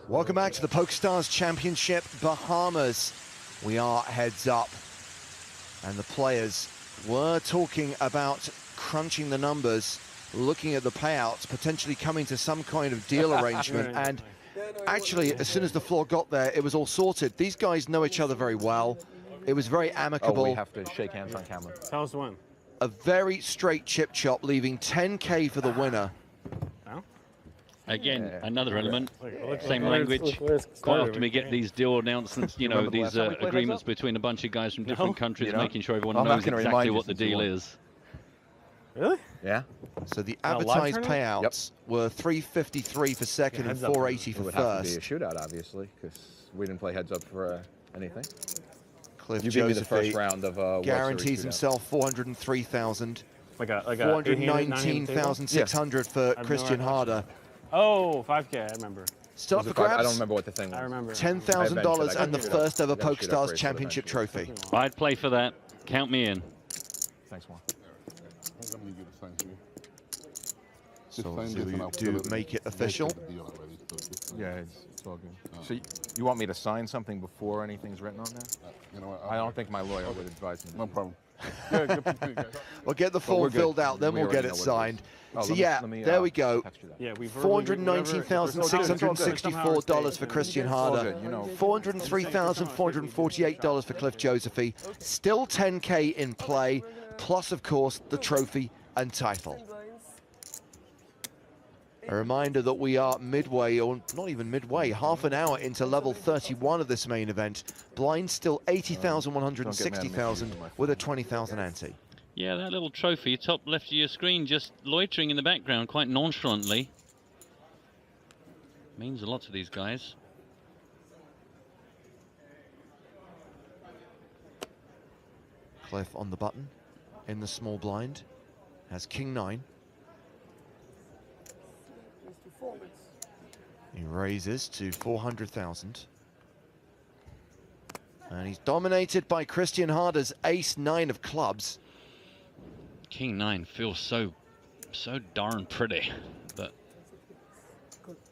Welcome back to the PokerStars Championship Bahamas. We are heads up, and the players were talking about crunching the numbers, looking at the payouts, potentially coming to some kind of deal arrangement. And actually, as soon as the floor got there, it was all sorted. These guys know each other very well. It was very amicable. Oh, we have to shake hands on camera. Tell us the win. A very straight chip chop, leaving 10K for the winner. Again, another element, same where's- language. where's Quite Carter? often we get these deal announcements, you know, Remember the these last time we played agreements heads up? between a bunch of guys from different countries, You know? making sure everyone I'm not knows gonna exactly remind you what the since you deal won. is. Really? Yeah. So the live advertised tournament? payouts were 353 for second and heads up 480 It for would have to be a first. shootout, obviously, because we didn't play heads up for anything. Cliff You gave me the Josephy first round of World guarantees Series himself 403,000. Like a 419,600 for no Christian recollection. Harder. Oh, 5K, I remember. Still up Was for it five? grabs. I don't remember what the thing was. I remember. $10,000 and the Shoot up. first ever You gotta shoot up PokerStars race Championship eventually. trophy. I'd play for that. Count me in. Thanks, Juan. So you do make it official. Yeah, it's all good. So you want me to sign something before anything's written on there? You know what? I don't think my lawyer would advise me. No problem. We'll get the form we're good. filled out, then We we'll get already it know what it signed. Oh, So let me- yeah, let me, there we go. Yeah, we $419,664 for Christian You know. Harder. $403,448 for Cliff Josephy. Still 10K in play, plus of course the trophy and title. A reminder that we are midway, or not even midway, half an hour into level 31 of this main event. Blind still 80,000, 160,000 with a 20,000 ante. Yeah, that little trophy, top left of your screen, just loitering in the background quite nonchalantly. Means a lot to these guys. Cliff on the button in the small blind, has King 9. He raises to 400,000. And he's dominated by Christian Harder's ace 9 of clubs. King 9 feels so darn pretty, but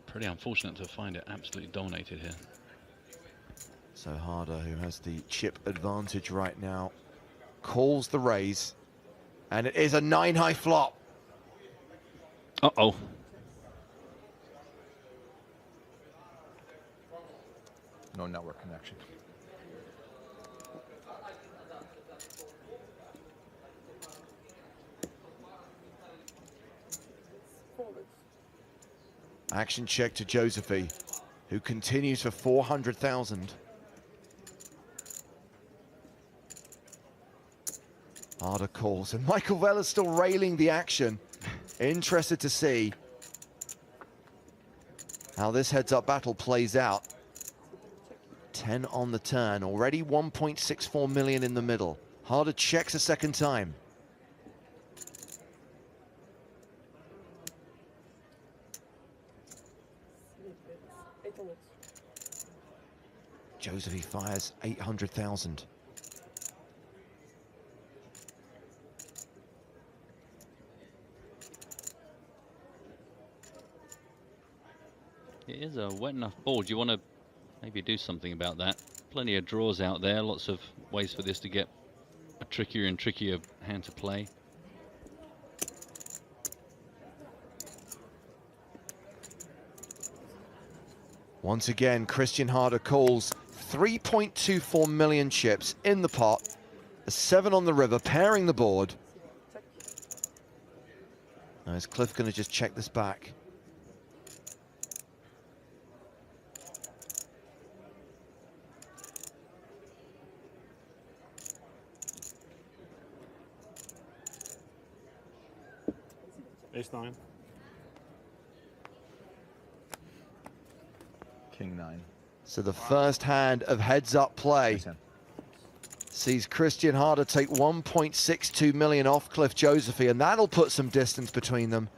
pretty unfortunate to find it absolutely dominated here. So Harder, who has the chip advantage right now, calls the raise. And it is a 9-high flop. Uh-oh. No network connection. Action check to Josephy, who continues for 400,000. Harder calls, and Michael Vella's still railing the action. Interested to see how this heads-up battle plays out. 10 on the turn, already 1.64 million in the middle. Harder checks a second time. Josephy fires 800,000. It is a wet enough board. You want to maybe do something about that. Plenty of draws out there. Lots of ways for this to get a trickier and trickier hand to play. Once again, Christian Harder calls 3.24 million chips in the pot. A 7 on the river, pairing the board. Now is Cliff going to just check this back? Ace 9. King 9. So the first hand of heads-up play sees Christian Harder take 1.62 million off Cliff Josephy, and that'll put some distance between them.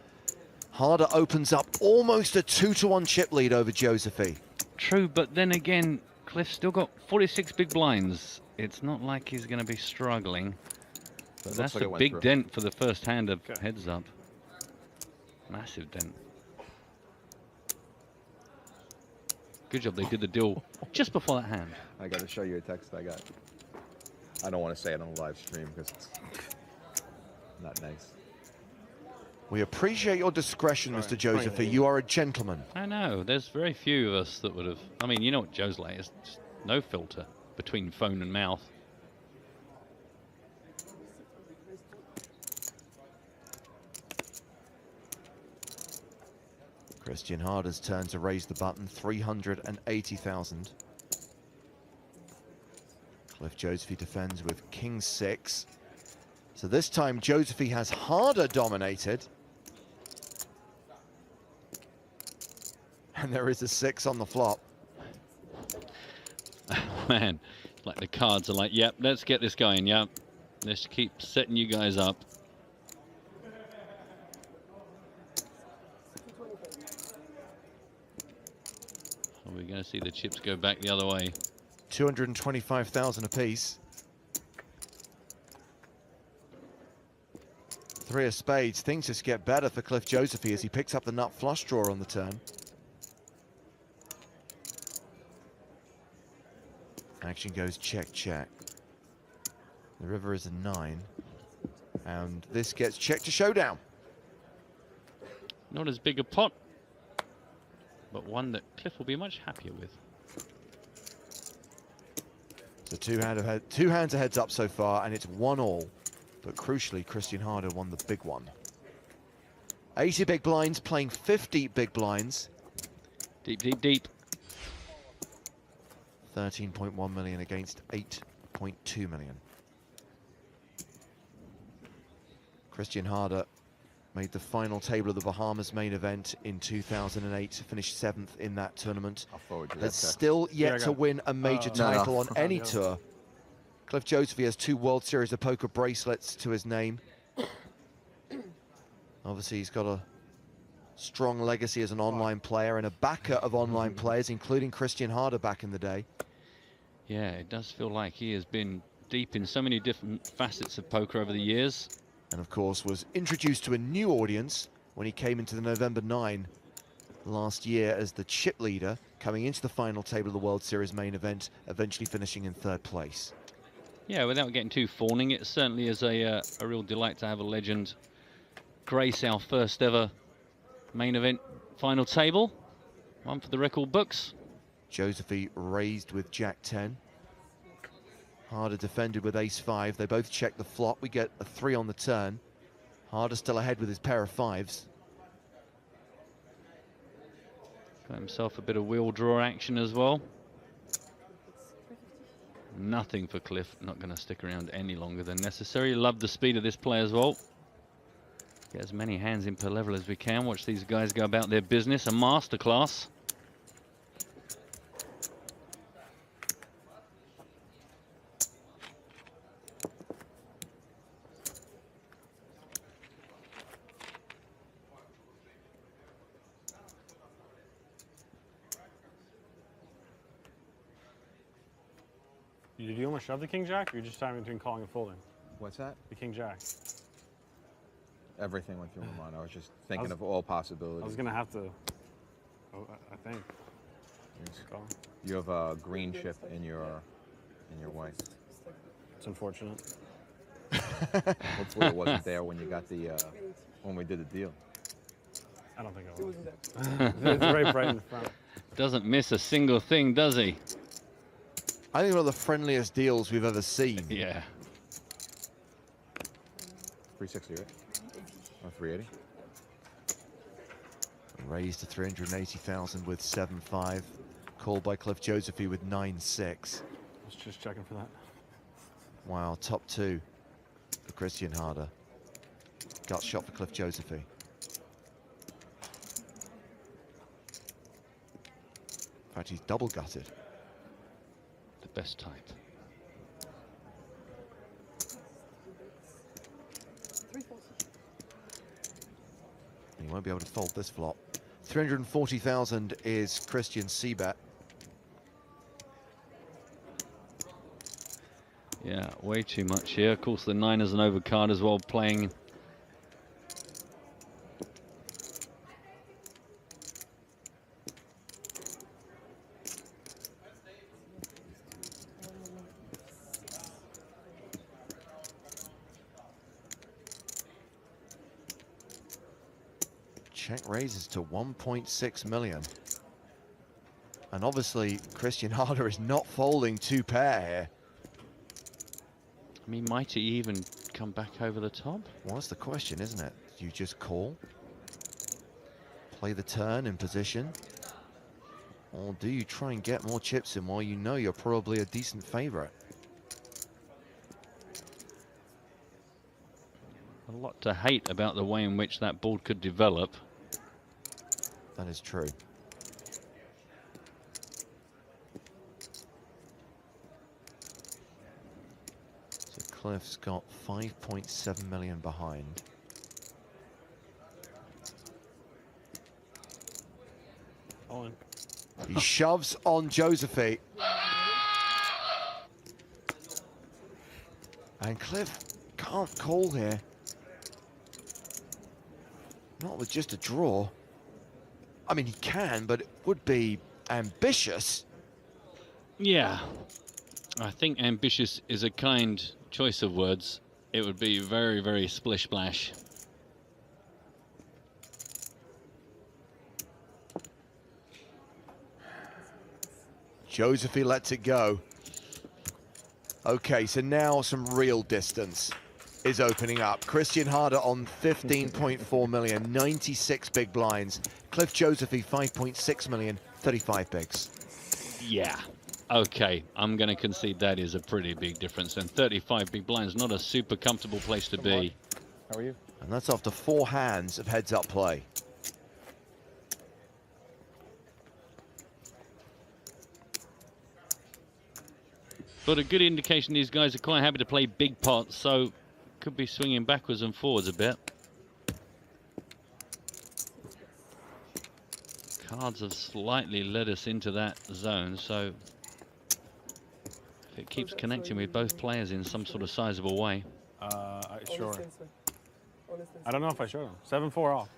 Harder opens up almost a 2-to-1 chip lead over Josephy. True, but then again, Cliff's still got 46 big blinds. It's not like he's going to be struggling. But that's like a it went big through. dent for the first hand of heads up. Massive dent. Good job they did the deal just before that hand. I got to show you a text I got. I don't want to say it on the live stream because it's not nice. We appreciate your discretion, Mr. Josephy. You are a gentleman. I know. There's very few of us that would have. I mean, you know what Joe's like. It's just no filter between phone and mouth. Christian Harder's turn to raise the button, 380,000. Cliff Josephy defends with King 6. So this time Josephy has Harder dominated. And there is a 6 on the flop. Man, like the cards are like, yep, let's get this going, yep. Let's keep setting you guys up. Are we going to see the chips go back the other way? 225,000 apiece. 3 of spades. Things just get better for Cliff Josephy as he picks up the nut flush draw on the turn. Action goes check, check. The river is a 9. And this gets checked to showdown. Not as big a pot, but one that Cliff will be much happier with. So two hands are heads up so far, and it's 1-all. But crucially, Christian Harder won the big one. 80 big blinds playing 50 big blinds. Deep, deep, deep. 13.1 million against 8.2 million. Christian Harder made the final table of the Bahamas main event in 2008, finished 7th in that tournament. I'll forward you Has that text. still yet to win a major title on any No. tour. Cliff Josephy has 2 World Series of Poker bracelets to his name. Obviously, he's got a strong legacy as an online player and a backer of online players, including Christian Harder back in the day. Yeah, it does feel like he has been deep in so many different facets of poker over the years. And of course was introduced to a new audience when he came into the November 9 last year as the chip leader, coming into the final table of the World Series main event, eventually finishing in 3rd place. Yeah, without getting too fawning, it certainly is a real delight to have a legend grace our first ever main event final table. One for the record books. Josephy raised with Jack 10. Harder defended with Ace 5. They both check the flop. We get a 3 on the turn. Harder still ahead with his pair of 5s. Got himself a bit of wheel draw action as well. Nothing for Cliff. Not going to stick around any longer than necessary. Love the speed of this play as well. Get as many hands in per level as we can. Watch these guys go about their business. A masterclass. Did you almost shove the king jack, or you're just timing between calling and folding? What's that? The king jack. Everything went through my mind. I was just thinking of all possibilities. I was gonna have to. Oh, I think. Call. You have a green chip in your white. It's unfortunate. Hopefully it wasn't there when you got the when we did the deal. I don't think I was. It's right in the front. Doesn't miss a single thing, does he? I think one of the friendliest deals we've ever seen. Yeah. 360, right? Or 380? Raised to 380,000 with 7-5. Called by Cliff Josephy with 9-6. I was just checking for that. Wow, top 2 for Christian Harder. Gut shot for Cliff Josephy. In fact, he's double gutted. The best type. He won't be able to fold this flop. 340,000 is Christian c-bet. Yeah, way too much here. Of course, the 9 is an overcard as well, playing. Check raises to 1.6 million. And obviously, Christian Harder is not folding 2 pair here. I mean, might he even come back over the top? Well, that's the question, isn't it? You just call, play the turn in position, or do you try and get more chips in while you know you're probably a decent favorite? A lot to hate about the way in which that board could develop. That is true. So Cliff's got 5.7 million behind. All in. He shoves on Josephine. And Cliff can't call here. Not with just a draw. I mean, he can, but it would be ambitious. Yeah, I think ambitious is a kind choice of words. It would be very, very splish splash. Josephine lets it go. Okay, so now some real distance is opening up. Christian Harder on 15.4 million, 96 big blinds. Cliff Josephine, 5.6 million, 35 bigs. Yeah. Okay, I'm going to concede that is a pretty big difference. And 35 big blinds, not a super comfortable place to be. How are you? And that's after 4 hands of heads-up play. But a good indication these guys are quite happy to play big pots, so could be swinging backwards and forwards a bit. Cards have slightly led us into that zone, so if it keeps connecting with both players in some sort of sizable way. Sure. I don't know if I showed him. 7-4 off.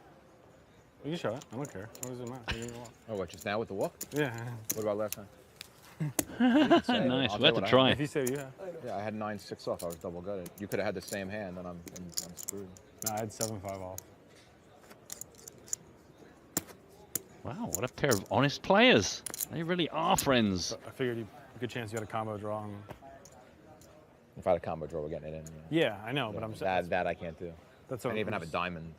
You can show it. I don't care. What does it matter? Oh, what, just now with the walk? Yeah. What about last time? Nice, I'll we had to try. If you say you have. Yeah, I had 9-6 off. I was double gutted. You could have had the same hand, and I'm screwed. No, I had 7-5 off. Wow, what a pair of honest players. They really are friends. So I figured a good chance you had a combo draw. And... If I had a combo draw, we're getting it in. Yeah, I know, but I'm saying that I can't do. that's I what didn't even have a diamond.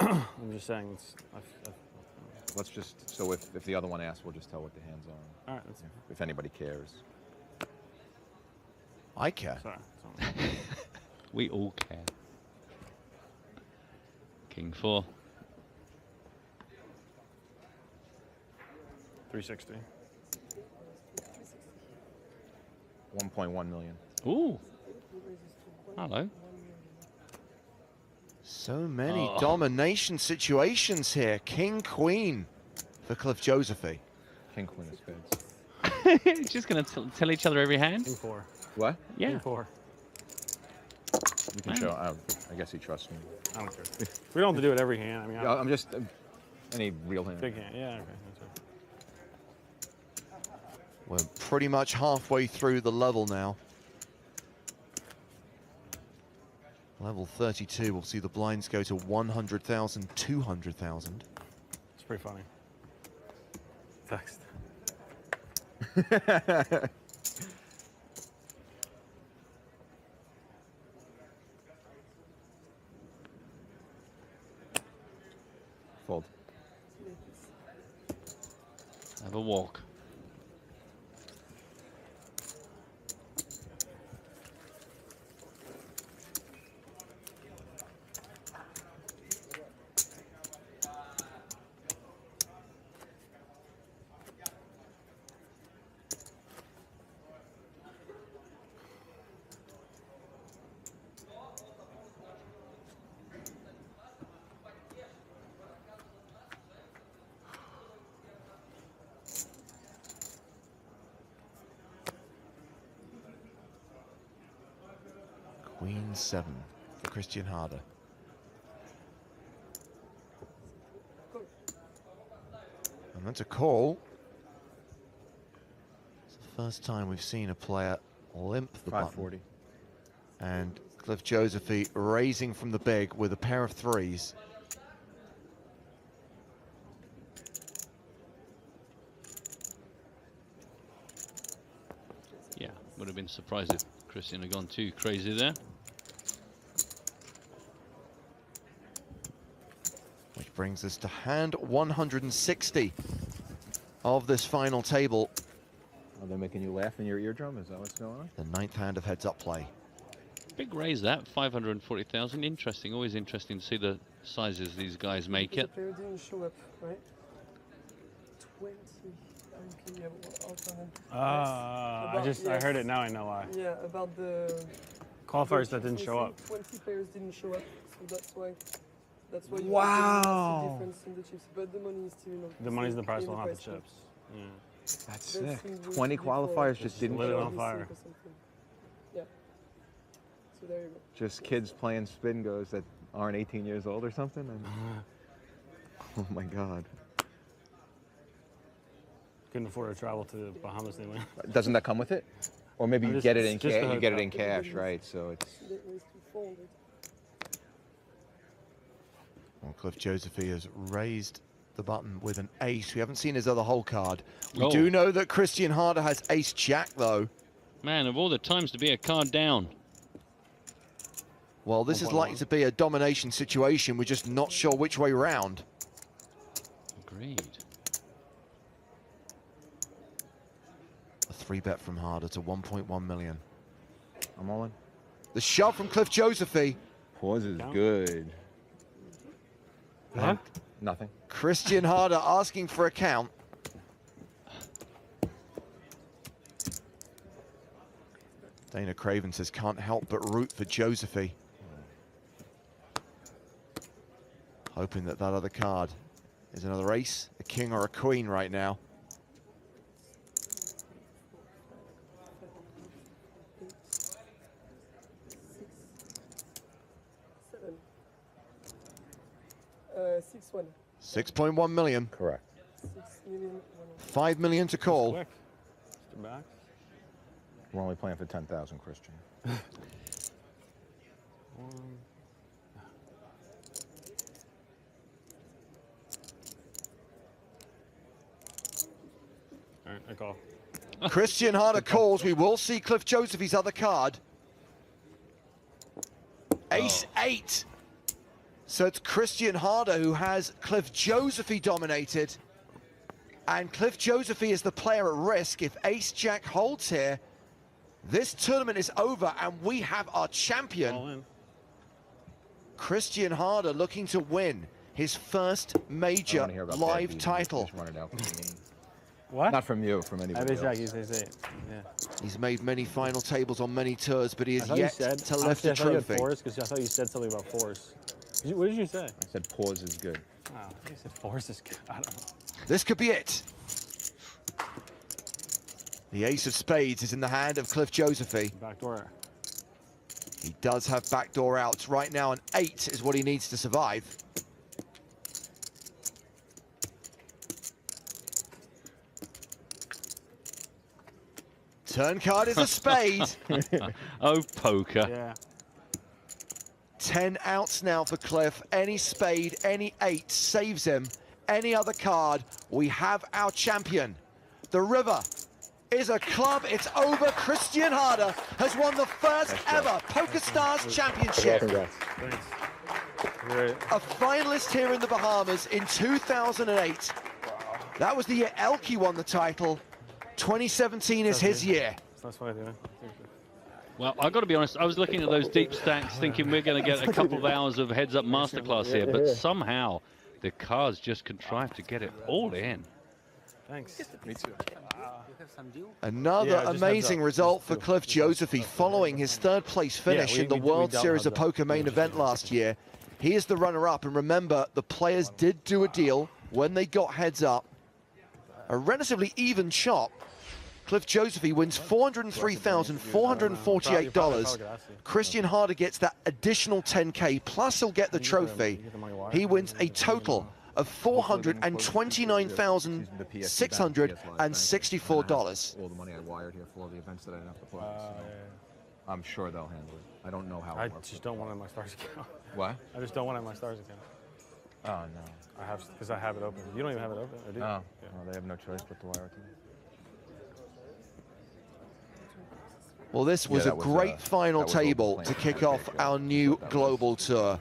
I'm just saying. It's, Let's just, so if the other one asks, we'll just tell what the hands are. all right. That's If anybody cares. I care. sorry. We all care. King 4. 360. 1.1 million. Ooh. Hello. So many domination situations here. King, queen for Cliff Josephine. King, queen of spades. Just going to tell each other every hand? King 4. What? Yeah. King 4. You can show. I guess he trusts me. I don't care. We don't have to do it every hand. I mean, Yeah, I'm just any real hand. big hand. Yeah. Okay. That's right. We're pretty much halfway through the level now. Level 32, we'll see the blinds go to 100,000, 200,000. It's pretty funny. Text. Fold. Have a walk. Queen 7 for Christian Harder. And that's a call. It's the first time we've seen a player limp the button. 540. And Cliff Josephine raising from the big with a pair of threes. Would have been surprised if Christian had gone too crazy there. Which brings us to hand 160 of this final table. Are they making you laugh in your eardrum? Is that what's going on? The 9th hand of heads-up play. Big raise that, 540,000. Interesting, always interesting to see the sizes these guys make it. The player didn't show up, right? 20. Okay, I heard it now. I know why. Yeah, about the Qualifiers that didn't show up. 20 players didn't show up, so that's why. That's why you Wow. have the difference in the chips, but the money is still. The money's the price, not the chips. Yeah. That's sick. 20 qualifiers just didn't lit it show on up. fire. Yeah. So there you go. Just kids playing spin goes that aren't 18 years old or something. And oh my God. Couldn't afford to travel to the Bahamas anyway. Doesn't that come with it? Or maybe you get it in just the cash. You get it hotel. in cash, right? So it's. Well, Cliff Josephy has raised the button with an ace. We haven't seen his other hole card. We do know that Christian Harder has ace-jack, though. Man, of all the times to be a card down. Well, this is likely to be a domination situation. We're just not sure which way round. Agreed. A 3-bet from Harder to 1.1 million. I'm all in. The shove from Cliff Josephy. Pause is good. Huh? Nothing. Christian Harder asking for a count. Dana Craven says can't help but root for Josephy. Hoping that that other card is another ace, a king or a queen right now. Six one. 6.1 million. Correct. 6 million. 5 million to call. Quick. Mr. Back. We're only playing for 10,000, Christian. All right, I call. Christian Harder calls. We will see Cliff Josephy's other card. Ace-8. So it's Christian Harder who has Cliff Josephy dominated. And Cliff Josephy is the player at risk. If ace-jack holds here, this tournament is over and we have our champion. All in. Christian Harder looking to win his first major live title. Just run it out from me. What? Not from you, from anybody else. He's ace-8. Yeah. He's made many final tables on many tours, but he has I thought you yet said, to lift a I thought you had trophy. fours, because I thought you said something about fours. What did you say? I said pause is good. Oh, you said fours is good. I don't know. This could be it. The ace of spades is in the hand of Cliff Josephy. Backdoor. He does have backdoor outs. Right now, an 8 is what he needs to survive. Turn card is a spade. Oh, poker. Yeah. 10 outs now for Cliff. Any spade, any 8 saves him. Any other card, we have our champion. The river is a club. It's over. Christian Harder has won the first ever Poker Stars Championship. Congrats. Thanks. Great. A finalist here in the Bahamas in 2008. That was the year Elke won the title. 2017 is his year. That's what I do. Well, I've got to be honest, I was looking at those deep stacks thinking we're going to get a couple of hours of heads-up masterclass here, but somehow the cards just contrived to get it all in. Thanks. Me too. Another amazing result for Cliff Josephy following his third-place finish in the World Series of Poker main event last year. He is the runner-up, and remember, the players did do a deal when they got heads-up. A relatively even shot. Cliff Josephy wins $403,448. Christian Harder gets that additional 10K, plus he'll get the trophy. He wins a total of $429,664. All the money I wired here for all the events that I didn't have to play. So I'm sure they'll handle it. I don't know how I it works. just don't want it in my stars account. What? I just don't want it in my stars account. Oh, no. I have, because I have it open. You don't even have it open, or do you? Oh, Yeah. well, they have no choice but to wire it to me. Well, this was a great final table to kick off our new global tour.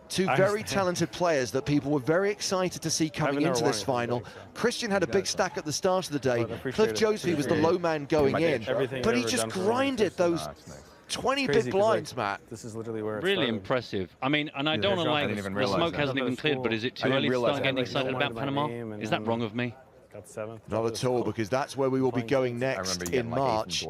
Two very talented players that people were very excited to see coming into this final. Christian had a big stack at the start of the day. Cliff Josephine was the low man going in, but he just grinded those 20 big blinds, Matt. This is literally where it's really impressive. I mean, and I don't want to like, the smoke hasn't even cleared, but is it too early to start getting excited about Panama? Is that wrong of me? Got 7th. Not at all, because that's where we will be going next in March.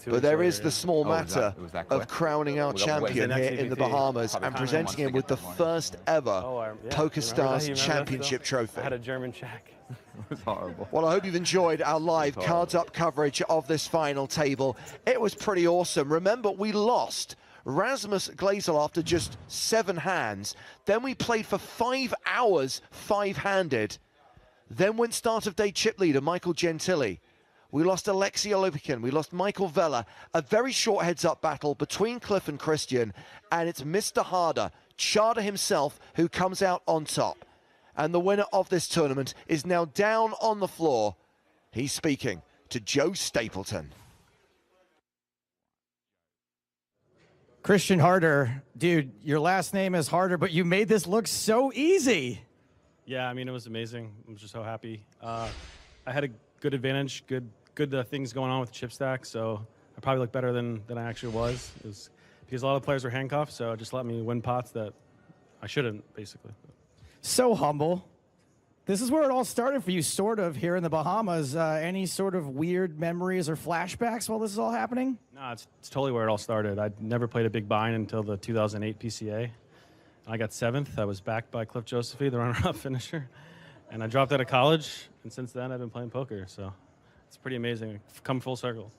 But there is the small matter of crowning our champion here in the Bahamas and presenting him with the first ever PokerStars Championship trophy. I had a German check. It was horrible. Well, I hope you've enjoyed our live Cards Up coverage of this final table. It was pretty awesome. Remember, we lost Rasmus Glazel after just 7 hands. Then we played for 5 hours, 5-handed. Then went start of day chip leader Michael Gentili. We lost Alexei Olopikin. We lost Michael Vella. A very short heads-up battle between Cliff and Christian. And it's Mr. Harder, Charter himself, who comes out on top. And the winner of this tournament is now down on the floor. He's speaking to Joe Stapleton. Christian Harder, dude, your last name is Harder, but you made this look so easy. Yeah, I mean, it was amazing. I'm just so happy. I had a good advantage, good things going on with the chip stack, so I probably looked better than I actually was. It was because a lot of players were handcuffed, so it just let me win pots that I shouldn't, basically. So humble. This is where it all started for you, sort of, here in the Bahamas. Any sort of weird memories or flashbacks while this is all happening? No, it's totally where it all started. I'd never played a big bind until the 2008 PCA. I got 7th. I was backed by Cliff Josephine, the runner-up finisher. And I dropped out of college, and since then I've been playing poker. So it's pretty amazing. I've come full circle.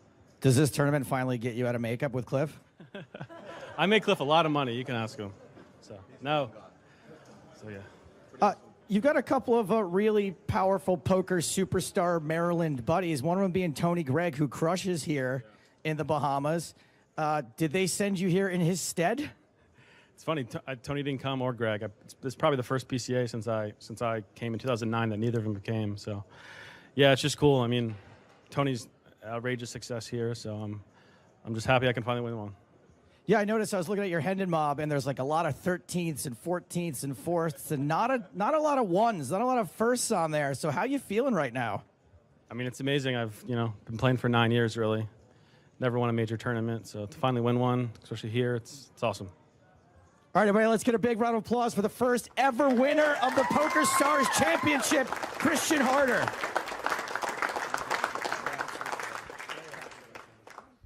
Does this tournament finally get you out of makeup with Cliff? I made Cliff a lot of money. You can ask him. So, no. So, yeah. You've got a couple of really powerful poker superstar Maryland buddies, one of them being Tony Gregg, who crushes here in the Bahamas. Did they send you here in his stead? It's funny, Tony didn't come, or Greg. This is probably the first PCA since I came in 2009 that neither of them came. So, yeah, it's just cool. I mean, Tony's outrageous success here, so I'm just happy I can finally win one. Yeah, I noticed. I was looking at your Hendon mob, and there's like a lot of 13ths and 14ths and 4ths, and not a lot of 1s, not a lot of firsts on there. So, how you feeling right now? I mean, it's amazing. I've been playing for 9 years, really. Never won a major tournament, so to finally win one, especially here, it's awesome. All right, everybody, let's get a big round of applause for the first ever winner of the PokerStars Championship, Christian Harder.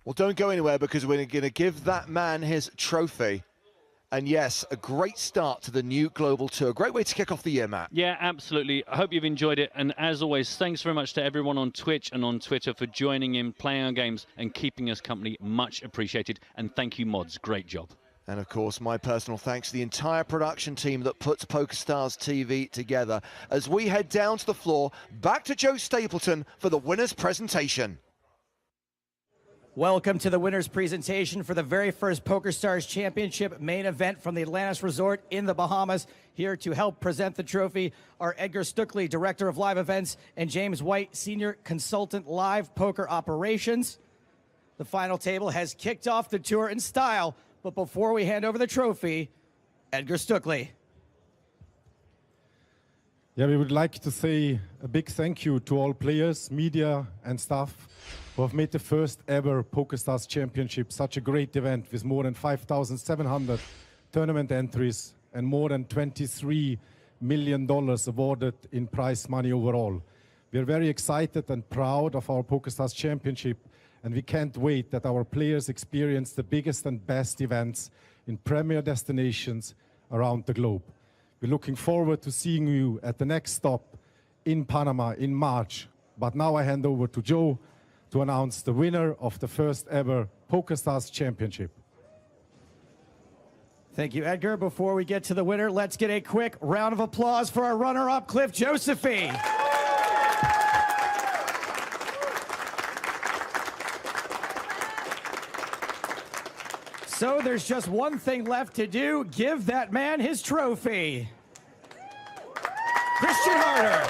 Well, don't go anywhere, because we're going to give that man his trophy. And yes, a great start to the new global tour. Great way to kick off the year, Matt. Yeah, absolutely. I hope you've enjoyed it. And as always, thanks very much to everyone on Twitch and on Twitter for joining in, playing our games and keeping us company. Much appreciated. And thank you, mods. Great job. And of course, my personal thanks to the entire production team that puts PokerStars TV together. As we head down to the floor, back to Joe Stapleton for the winner's presentation. Welcome to the winner's presentation for the very first PokerStars Championship main event from the Atlantis Resort in the Bahamas. Here to help present the trophy are Edgar Stuckley, Director of Live Events, and James White, Senior Consultant Live Poker Operations. The final table has kicked off the tour in style, but before we hand over the trophy, Edgar Stuckley. Yeah, we would like to say a big thank you to all players, media, and staff who have made the first ever PokerStars Championship such a great event with more than 5,700 tournament entries and more than $23 million awarded in prize money overall. We are very excited and proud of our PokerStars Championship, and we can't wait that our players experience the biggest and best events in premier destinations around the globe. We're looking forward to seeing you at the next stop in Panama in March. But now I hand over to Joe to announce the winner of the first ever PokerStars Championship. Thank you, Edgar. Before we get to the winner, let's get a quick round of applause for our runner-up, Cliff Josephine. So there's just one thing left to do. Give that man his trophy. Christian Harder.